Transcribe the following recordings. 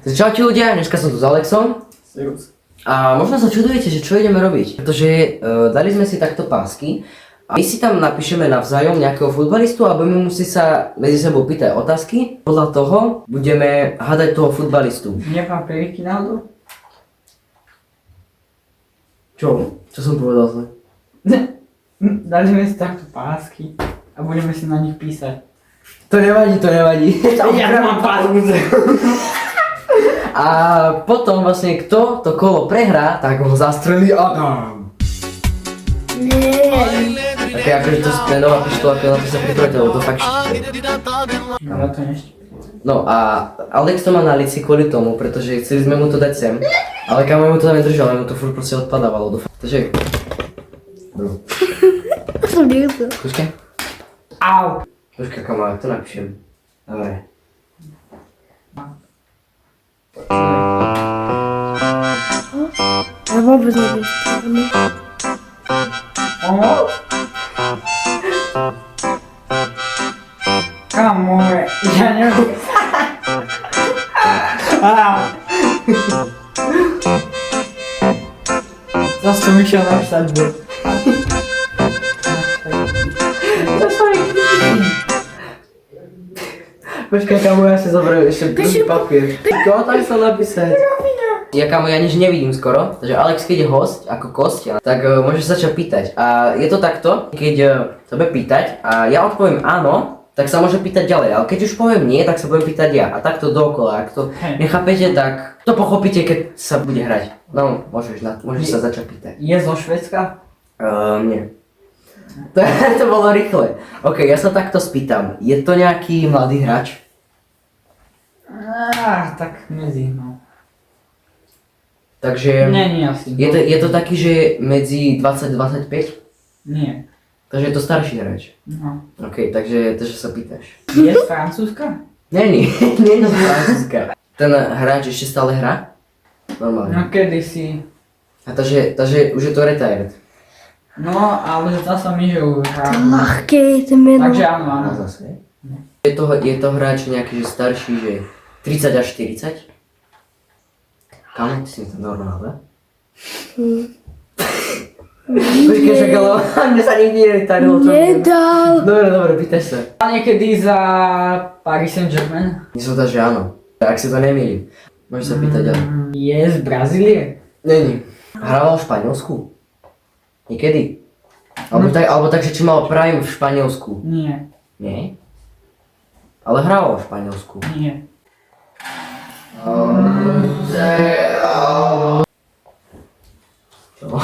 Čaute ľudia, dneska som tu s Alexom. A možno sa čudujete, že čo ideme robiť. Pretože dali sme si takto pásky a my si tam napíšeme navzájom nejakého futbalistu a budeme musieť sa medzi sebou pýtať otázky. Podľa toho budeme hádať toho futbalistu. Nie papieríky náhodou? Čo? Čo som povedal zle? Dali sme si takto pásky a budeme si na nich písať. To nevadí. Ja mám pásku. A potom vlastne kto to kolo prehrá, tak ho zastrelí Adam. Také akože to je nová pištola, na to sa pripravte, lebo to fakt štípe. Ale to neštípe. No a Alex to má na lici kvôli tomu, pretože chceli sme mu to dať sem, ale kamo mu to tam nedržal, ale mu to furt proste odpadávalo do Takže... Bro. Počkaj. Au! Počkaj kamo, ja to napíšem. Dobre. Ja vôbec neviem. Pomoc? Kamo, ja neviem. Zas som išiel napísať bod. Počkaj kamo, ja si zoberiem ešte druhý papier. Koho tam chcel napísať? Ja kamo, ja nič nevidím skoro, takže Alex keď je host, ako kosť, tak môžeš sa začať pýtať. A je to takto, keď sa bude pýtať a ja odpoviem áno, tak sa môže pýtať ďalej, ale keď už poviem nie, tak sa budem pýtať ja. A takto dookola, ak to nechápete, tak to pochopíte, keď sa bude hrať. No, môžeš sa začať pýtať. Je zo Švédska? Nie. To bolo rýchle. Ok, ja sa takto spýtam, je to nejaký mladý hráč? Tak medzi, no. Takže Nie, asi. je to taký, že medzi 20-25? Nie. Takže je to starší hráč. No. Ok, takže sa pýtaš. Je z Francúzska? Nie je to z Francúzska. Ten hráč ešte stále hrá? Normálne. No kedysi. A takže už je to retired. No, ale zdá sa mi, že už hrá. Ľahké je to meno. Takže áno, áno. A zase. Je to hráč nejaký, že starší, že 30 až 40? Kam? Ty si mi to normálne? Počkej, však ale mne sa nikdy neretiredol. Nedal. Dobre, pýtaj sa. A niekedy za Paris Saint-Germain? Myslím to, že áno. Ak si to nemýlim. Môžeš sa pýtať ďalej. Je z Brazílie? Není. Hrával v Španielsku? Niekedy? Alebo tak, že či mal prime v Španielsku? Nie. Nie? Ale hrával v Španielsku. Nie. Čo? No.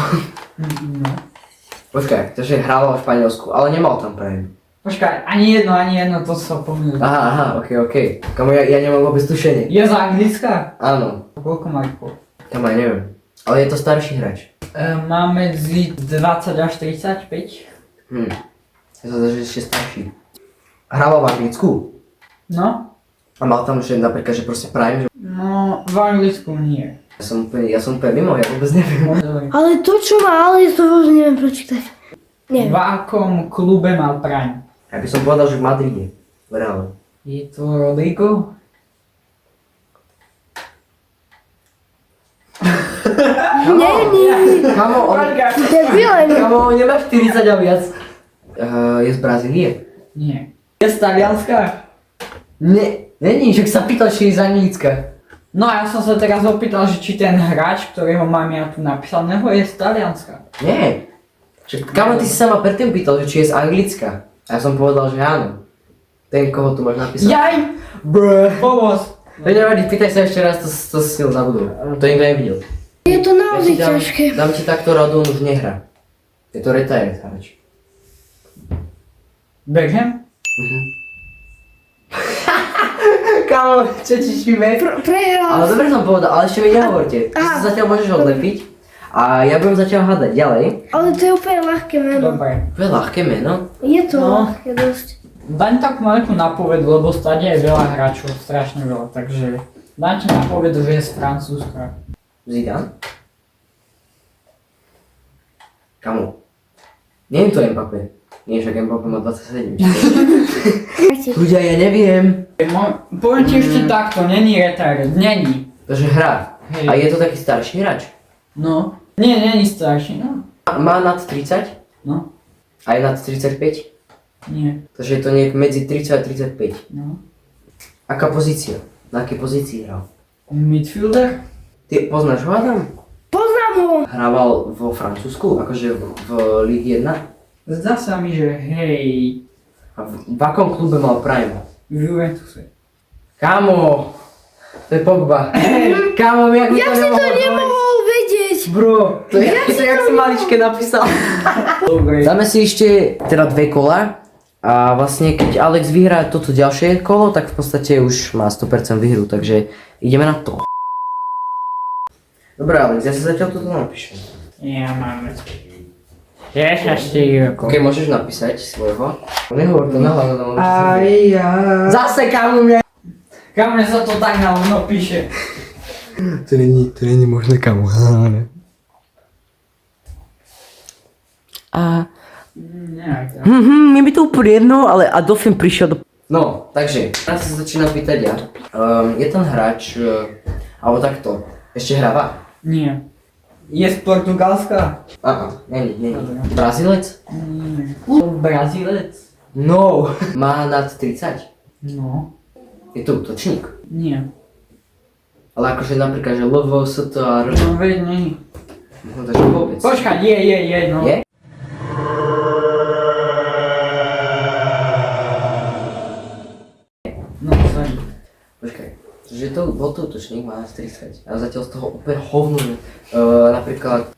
Počkaj, takže hrával v Španielsku, ale nemal tam prime. Počkaj, ani jedno, to sa pomýlil. Aha, ok. Kamu ja nemám vôbec tušenie. Je z Anglicka? Áno. Koľko má rokov? Kamu ja neviem. Ale je to starší hráč. Má medzi 20 až 35. Ja sa zdá, že ešte starší. Hrával v Anglicku? No? A mal tam, že napríklad, že proste prime, že... No, v Anglicku nie. Ja som úplne mimo, ja vôbec neviem. Dobre. Ale to, čo má, ale to vôbec neviem prečítať. V akom klube mal prime? Ja by som povedal, že v Madride. Reálne. Je to Rodrigo? Není. Debilem. on nemá 40 a viac. Je z Brazílie? Nie. Je z Talianska? Není, však sa pýtal, či je z Anglicka. No a ja som sa teraz opýtal, že či ten hráč, ktorého mám ja tu napísaného, je z Talianska. Nie. Kamo, ty si sa ma predtým pýtal, že či je z Anglicka. A ja som povedal, že áno. Ten, koho tu máš napísať. Jaj! Pomoc! Nevadí, pýtaj sa ešte raz, to si ho zabudol. To nikto nevidel. Je to naozaj ťažké. Dám ti takto radu, on už nehrá. Je to retired hráč. Beckham? Kamo, čo ti šíme? Prehral. Ale dobre som povedal, ale ešte mi nehovorte. Ty sa zatiaľ môžeš odlepiť. A ja budem zatiaľ hádať ďalej. Ale to je úplne ľahké meno. Dobre. To je ľahké meno. Je to No. ľahké dosť. Daň tak malú napovedu, lebo stade je veľa hráčov, strašne veľa, takže daň ti napovedu, že je z Francúzska. Zidane? Kamo? Nie je to Mbappé. Nie, však Mbappé má 27. Ľudia, ja neviem. Poviem ti ešte takto, není retard, není. Takže hra. Hej. A je to taký starší hráč? No. Nie, není starší, no. Má nad 30? No. A je nad 35? Nie. Takže je to nejak medzi 30 a 35. No. Aká pozícia? Na akej pozícii hral? Midfielder? Ty poznáš ho, Adam? Poznám ho. Hrával vo Francúzsku, akože v Ligue 1? Zdá sa mi, že hej. A v akom klube mal Prime? V Juventuse. Kámo! To je Pogba. Kámo, jak mi Jak to si to nemohol dojsť? nemohol vedieť? Bro, to je jak si maličké napísal. Dobre. Dáme si ešte teda 2 kola. A vlastne keď Alex vyhrá toto ďalšie kolo, tak v podstate už má 100% výhru, takže ideme na to. Dobre Alex, ja si zatiaľ toto napíšem. Ja mám. Ja sa stýrko. Ok, môžeš napísať svojho. Nehovor to na hlavu, no môžeš sa... Aj ja. Zase kámo mňa! Kam sa to tak na ono píše? To není možné kámo. A... Nejak tak. Mne by to úplne jedno, ale Adolfin prišiel do... No, takže, teraz sa začínam pýtať ja. Je ten hráč, alebo takto, ešte hráva? Nie. Je z Portugalska? Není. Dobre. Brazílec? Nie. Brazílec? No. Má nad 30? No. Je to útočník? Nie. Ale akože napríklad, že LV, ST a R. No veď nie. No takže vôbec. Počkaj, je, no. Je? No, sorry. Počkaj. Že to bol to útočník, má nad 30. A zatiaľ z toho úplne hovno, že napríklad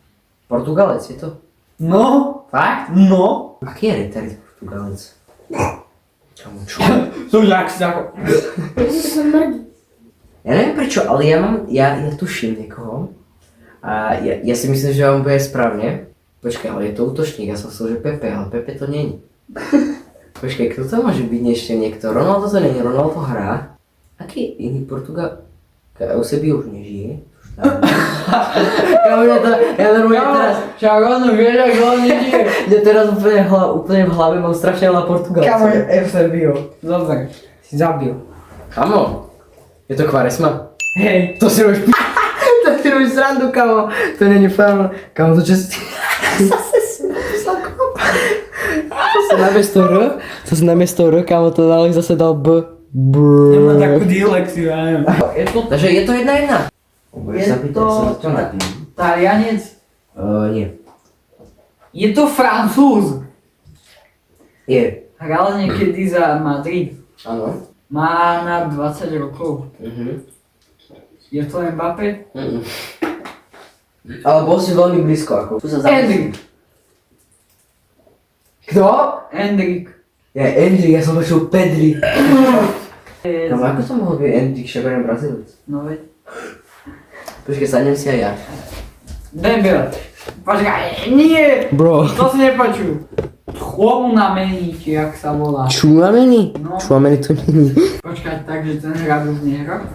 Portugalec, je to? No. Fakt? No. Aký je retard Portugalec? Kamu, čo? To jak sa... Smrdí. Ja neviem prečo, ale ja tuším niekoho. A ja si myslím, že vám bude správne. Počkaj, ale je to útočník, ja som myslel, že Pepe, ale Pepe to není. Počkaj, kto to môže byť ešte niekto? Ronaldo to není, Ronaldo hrá. Aký iný Portugal? Eusebio už nežije. Ja normálne teraz... Však ono vieš, ako on nedie. Ja teraz úplne v hlave mám strašne veľa Portugalcov. Kamo, Eusebio. Dobre, si zabil. Kamo, je to Kvaresma? Hej. To si robíš to si robíš srandu, kamo. To není fajn. Kamo, to čo si... To sa namiesto R, kamo, to Alex zase dal B. Nemá takú dilekciu, ja neviem. Je to... Takže je to 1-1. Je to... Talianec? Nie. Je to Francúz. Je. Hral niekedy za Madrid. Áno. Má na 20 rokov. Je to Mbappé? Ale bol si veľmi blízko, ako. Tu sa Endrick. Kto? Endrick. Ja Endrick, ja som počul Pedri. Je- Kamo, ako to mohol byť Endrick, však on je Brazílec? No veď. Počkej, sadnem si aj ja. Dembele. Počkaj, nie! Bro. To si nepočul. Chouameni, či jak sa volá. Čuameni? No. Čuameni to není. Počkaj, takže ten hra už nehrá?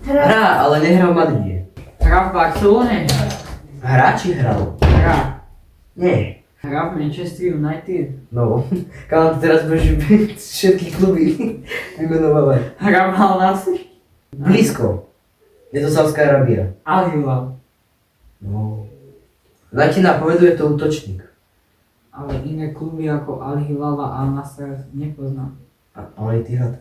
Hrá, ale nehrá v Madride. Hra v Barcelone? Hrá či hral? Hra. Nie. Hra v Manchester United? No. Kámo, ty teraz budeš všetky kluby vymenovávať. Hra v Al Nassr? Blízko. Je to Saudská Arábia. Al Hilal. No. Dajte napovedu, je to útočník. Ale iné kluby ako Al Hilal a Al Nassr nepoznám. Ale ty had.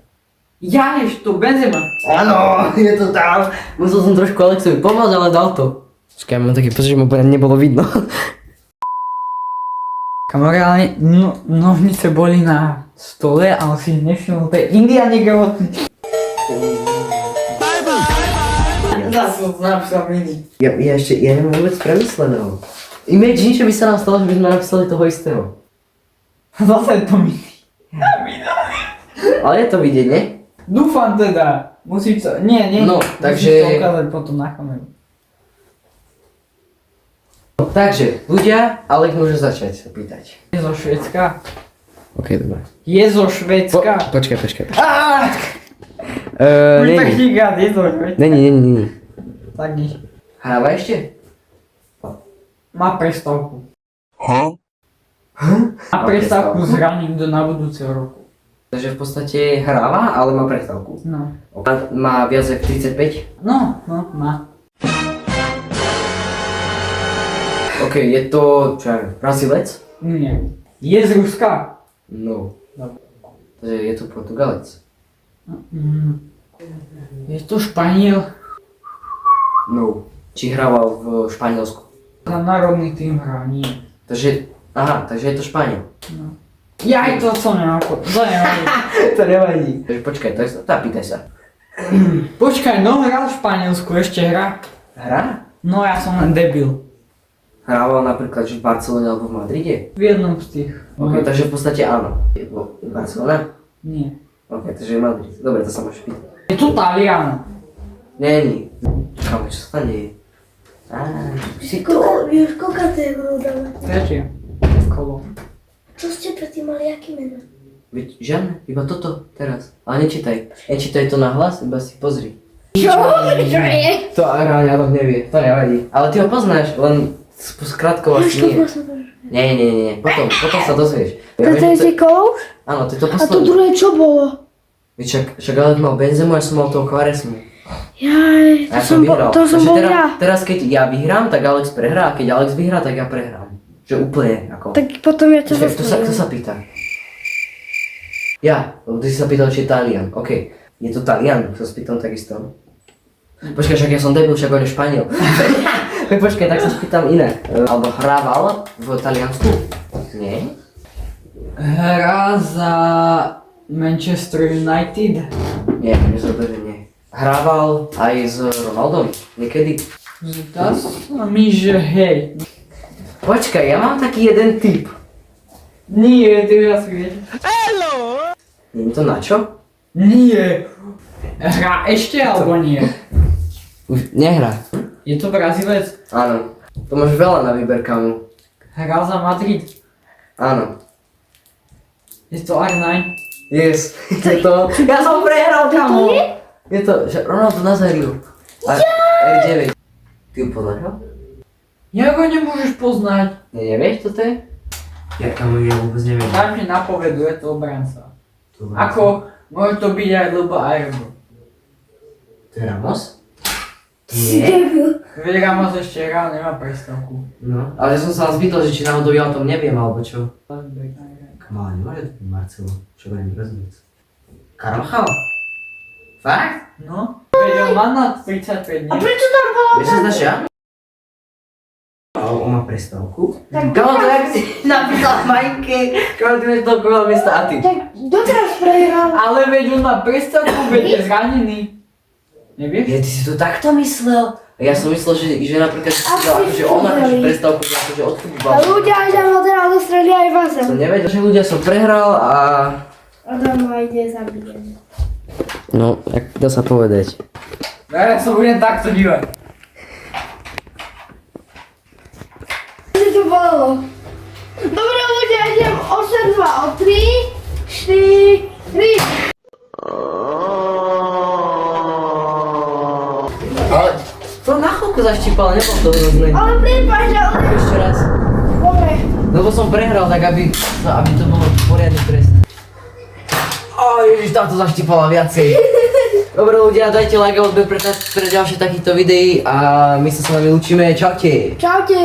Janeš, to Benzema. Áno, je to tam. Musel som trošku Alexovi pomôcť, ale dal to. Počkaj, mám taký pocit, že ma úplne nebolo vidno. Kamo, reálne, nožnice boli na stole, ale si nevšimol, to je Indian Negrotný. Zase som napísal mini. Ja nemám vôbec premysleného. Imagine, že by sa nám stalo, že by sme napísali toho istého. Zase to mini. Ale je to vidieť, nie? Dúfam teda. Musíš sa, nie. No, musíš takže- to ukázať potom na kameru. Takže, ľudia, Alek môže začať sa pýtať. Je zo Švédska? Ok, dobre. Je zo Švédska? Počkaj. Môj Není. technikát je zo Švédska. Není. Tak nič. Hráva ešte? Má prestávku. Má prestávku s hraním na budúceho roku. Takže v podstate hráva, ale má prestávku. No. Má viac ako 35. No, má. OK, je to, čo ja viem, Brazílec? Nie. Je z Ruska? No. Dobre. Takže je to Portugalec. Je to Španiel? No. Či hrával v Španielsku? Na národný tým hrá, nie. Takže, takže je to Španiel. No. Ja aj to som nenápad. To nevadí. To nevadí. Takže počkaj, pýtaj sa. Počkaj, no hral v Španielsku, ešte hra? Hra? No ja som len debil. Hrával napríklad že v Barcelone alebo v Madride? V jednom z tých. OK, takže v podstate áno. Je to Barcelona? Nie. OK, takže je Madrid. Dobre, to sa môžeš pýtať. Je to Talian. Není. Kámo, čo sa tam deje? Już kokaty dávať. Tretie. Kolo. Čo ste predtým mali, aký meno? Veď žiadne, iba toto, teraz. Ale nečítaj. Nečítaj to na hlas, iba si pozri. Čo? Čo je? To Ráňa nevie, to nevadí. Ale ty ho poznáš, len skrátko asi nie. Nie. Potom sa dozvieš. Ja viem, že to- kolo? Áno, to je to A to posledné. druhé čo bolo? Však ale mal Benzemu, ja som mal toho Kvaresmu. Jaj, A ja som vyhral. to som Takže bol ja. teraz keď ja vyhrám, tak Alex prehrá, a keď Alex vyhrá, tak ja prehrám. Že úplne ako. Tak potom ja to Počkaj, kto sa pýta? Ja, lebo ty si sa pýtal, či je Talian. OK, je to Talian, sa spýtam takisto. Počkaj, však ja som debil, však on je Španiel. Tak počkaj, tak sa spýtam inak. Alebo hrával v Taliansku? Nie? Hrá za Manchester United. Nie, myslím, že nie. Hrával aj s Ronaldom, niekedy. Zdá sa mi, že hej. Počkaj, ja mám taký jeden tip. Nie, ty viac vieš. Nie je to na čo? Nie. Hrá ešte alebo nie? Už nehrá. Je to Brazílec? Áno. To máš veľa na výber, kamu. Hral za Madrid? Áno. Je to R9? Yes, je to. Ja som prehral, kamo. Je to, že Ronaldo Nazario. A R9. Ty ho poznáš ho? Jak ho nemôžeš poznať? Nevieš, čo to je? Ja kamo, ja vôbec neviem. Daj mi napovedu, je to obranca. Ako, môže to byť aj Lubo Ajrbo. To je Ramos? Veď Ramos ešte hral, nemá prestávku. No, ale som sa vás pýtal, že či náhodou ja o tom neviem, alebo čo. Kamo, ale nemôže to byť Marcelo, čo bude Brazílec. Carvajal? Fakt? No, veď on má na 35 dní. Prečo tam bolo? Vieš sa znaš ja? On má prestávku. Tak Kamo, to jak si napísal Majke, kamo, ty máš toľko veľa miesta a ty. Tak doteraz prehral. Ale veď on má prestávku, veď je zranený. Nevieš? Ja, ty si to takto myslel? Ja som myslel, že napríklad si dal akože on akože prestávku, že akože od futbalu. A ľudia aj tam ho teraz dostreli aj vás. Som nevedel, že ľudia som prehral a... Adam ho ide zabijem. No, jak dá sa povedať. Ja sa budem takto dívať. Čo to bolo? Dobre ľudia, idem 8, 2, o 3, 4, 3. Ale to na chvíľku zaštípal, nebol to hrozný. Ale pripáč, ale... Ešte raz. Dobre. Lebo som prehral, tak aby to bolo poriadny trest. Ježiš, táto zaštípala viacej. Dobre ľudia, dajte like a odber pre ďalšie takýchto videí a my sa s vami učíme. Čaute. Čaute.